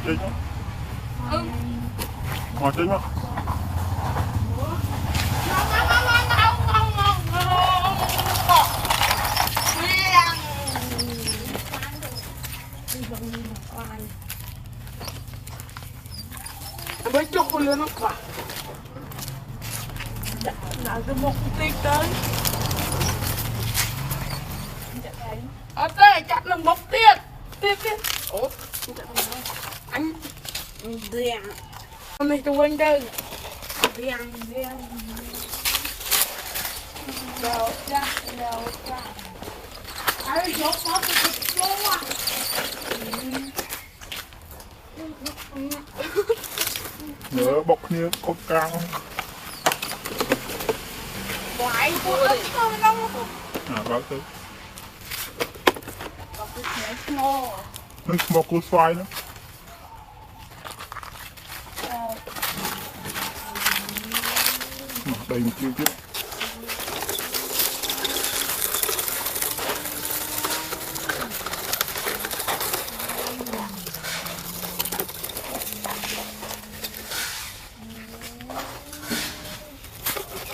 Chơi nhá. Chơi nhá. Mới chụp con lươn nó quả. Nào cái một tí tới. Ở đây chặt là một tiết. Tiết. Ủa. Anh đèn. Mày tụi anh đây. Đèn. Đâu ra. Ai dốt nó thì chết quá. Nhớ bọc như con cao. Quái của ức thôi đâu. Báo tới. Bọc cái nhảy small. Một cú xoay nữa. Đây một chiêu tiếp.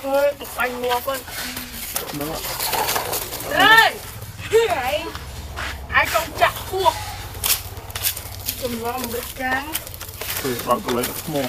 Ơi, tụi anh mua con. Đó. Đây. Này. Ai không chặt cuộc. Chùm lo một bếp tráng. Thì bạn có lấy một.